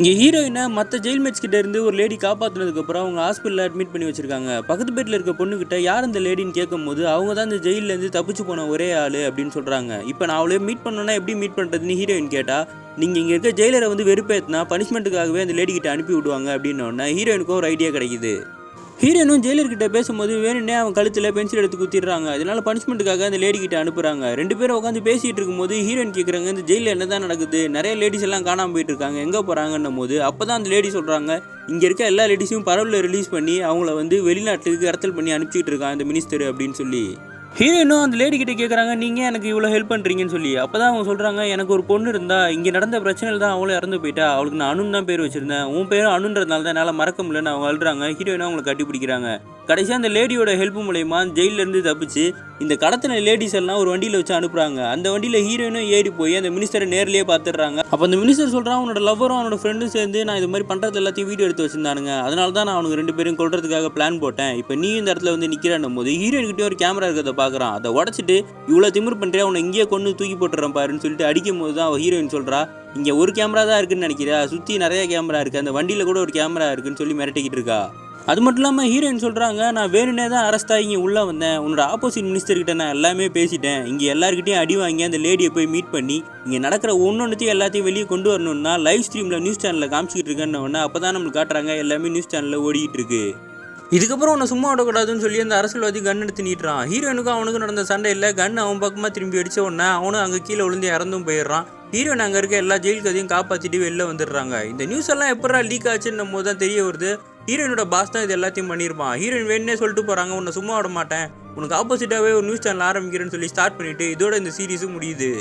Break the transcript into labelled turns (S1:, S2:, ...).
S1: இங்கே ஹீரோயினை மற்ற ஜெயில் மேட்ச் கிட்ட இருந்து ஒரு லேடி காப்பாற்றினதுக்கப்புறம் அவங்க ஹாஸ்பிட்டலில் அட்மிட் பண்ணி வச்சிருக்காங்க. பக்கத்து பெட்டில் இருக்க பொண்ணுக்கிட்ட யார் இந்த லேடின்னு கேட்கும்போது அவங்க தான் இந்த ஜெயிலேருந்து தப்பிச்சு போன ஒரே ஆள் அப்படின்னு சொல்கிறாங்க. இப்போ நான் அவளே மீட் பண்ணோன்னா எப்படி மீட் பண்ணுறதுன்னு ஹீரோயின் கேட்டால், நீங்கள் இங்கே இருக்க ஜெயிலரை வந்து வெறுப்பேற்றினா பனிஷ்மெண்ட்டுக்காகவே அந்த லேடி கிட்ட அனுப்பி விடுவாங்க அப்படின்னோடனே ஹீரோயினுக்கும் ஒரு ஐடியா கிடைக்குது. ஹீரோயினும் ஜெயிலர்கிட்ட பேசும்போது வேணுன்னே அவன் கழுத்தில் பென்சில் எடுத்து குத்திடுறாங்க. இதனால பனிஷ்மெண்ட்டுக்காக அந்த லேடி கிட்ட அனுப்புறாங்க. 2 பேரும் உட்காந்து பேசிட்டு இருக்கும்போது ஹீரோயின் கேட்குறாங்க, இந்த ஜெயிலில் என்ன தான் நடக்குது, நிறைய லேடிஸ் எல்லாம் காணாமல் போயிட்டு இருக்காங்க, எங்கே போகிறாங்கன்னும் போது அப்போ தான் அந்த லேடி சொல்கிறாங்க, இங்கே இருக்க எல்லா லேடிஸையும் பரவலில் ரிலீஸ் பண்ணி அவங்கள வந்து வெளிநாட்டுக்கு கடத்தல் பண்ணி அனுப்பிச்சிட்டு இருக்காங்க இந்த மினிஸ்டர் அப்படின்னு சொல்லி. ஹீரோயினும் அந்த லேடி கிட்ட கேட்குறாங்க, நீங்கள் எனக்கு இவ்வளோ ஹெல்ப் பண்ணுறீங்கன்னு சொல்லி. அப்போ தான் அவங்க சொல்கிறாங்க, எனக்கு ஒரு பொண்ணு இருந்தா இங்கே நடந்த பிரச்சனையில் தான் அவளும் இறந்து போயிட்டா, அவளுக்கு நான் அனுன்னு தான் பேர் வச்சிருந்தேன், உன் பேரும் அனுன்றதுனால தான் என்னால் மறக்க முடியலன்னு அவங்க அழுறாங்க. ஹீரோயினும் அவங்களை கட்டி பிடிக்கிறாங்க. கடைசியாக அந்த லேடியோட ஹெல்ப் மூலயமா ஜெயிலேருந்து தப்பிச்சு இந்த கடத்தின லேடிஸ் எல்லாம் ஒரு வண்டியில் வச்சு அனுப்புகிறாங்க. அந்த வண்டியில் ஹீரோயினும் ஏறி போய் அந்த மினிஸ்டரை நேர்லேயே பார்த்துடுறாங்க. அப்போ அந்த மினிஸ்டர் சொல்கிறான், அவனோட லவ்வரும் அவனோட ஃப்ரெண்டும் சேர்ந்து நான் இது மாதிரி பண்ணுறது எல்லாத்தையும் வீடியோ எடுத்து வச்சிருந்தானுங்க, அதனால தான் நான் அவனுக்கு 2 பேரும் கொல்றதுக்காக பிளான் போட்டேன். இப்போ நீ இந்த இடத்துல வந்து நிற்கிறான்னும் போது ஹீரோயின்கிட்டே ஒரு கேமரா இருக்கிறத பார்க்குறான். அதை உடச்சிட்டு இவ்வளோ திமிர் பண்ணுறியா, அவனை இங்கேயே கொண்டு தூக்கி போட்டுறேன் பாருன்னு சொல்லிட்டு அடிக்கும் போது தான் அவள் ஹீரோயின் சொல்கிறா, இங்கே ஒரு கேமரா தான் இருக்குன்னு நினைக்கிறா, சுற்றி நிறைய கேமரா இருக்குது, அந்த வண்டியில் கூட ஒரு கேமரா இருக்குன்னு சொல்லி மிரட்டிக்கிட்டு இருக்கா. அது மட்டும் இல்லாமல் ஹீரோயின் சொல்கிறாங்க, நான் வேணுனே தான் அரெஸ்ட் ஆகி இங்கே உள்ளே வந்தேன், உன்னோட ஆப்போசிட் மினிஸ்டர்கிட்ட நான் எல்லாமே பேசிட்டேன், இங்கே எல்லாருக்கிட்டையும் அடி வாங்கி அந்த லேடியை போய் மீட் பண்ணி இங்கே நடக்கிற ஒன்றொன்றுத்தையும் எல்லாத்தையும் வெளியே கொண்டு வரணும்னா லைவ் ஸ்ட்ரீமில் நியூஸ் சேனலில் காமிச்சிக்கிட்டு இருக்கேன்னு அப்போ தான் நம்மளுக்கு காட்டுறாங்க எல்லாமே நியூஸ் சேனலில் ஓடிக்கிட்டு இருக்கு. இதுக்கப்புறம் உன்னை சும்மா விடக்கூடாதுன்னு சொல்லி அந்த அரசியல்வாதி கன் எடுத்து நீட்டுறான். ஹீரோயினுக்கும் அவனுக்கும் நடந்த சண்டை இல்லை, கன் அவன் பக்கமாக திரும்பி அடித்த உடனே அவனும் அங்கே கீழே விழுந்து இறந்தும் போயிடுறான். ஹீரோயின் அங்கே இருக்க எல்லா ஜெயில் கதையும் காப்பாற்றிட்டு வெளில வந்துடுறாங்க. இந்த நியூஸ் எல்லாம் எப்படா லீக் ஆச்சுன்னும் போது தான் தெரிய வருது, ஹீரோயினோட பாஸ் தான் இது எல்லாத்தையும் பண்ணியிருப்பான். ஹீரோயின் வேணுன்னே சொல்லிட்டு போகிறாங்க, உன்னை சும்மா விட மாட்டேன், உனக்கு ஆப்போசிட்டாகவே ஒரு நியூஸ் சேனல் ஆரம்பிக்கிறேன்னு சொல்லி ஸ்டார்ட் பண்ணிவிட்டு இதோட இந்த சீரீஸும் முடியுது.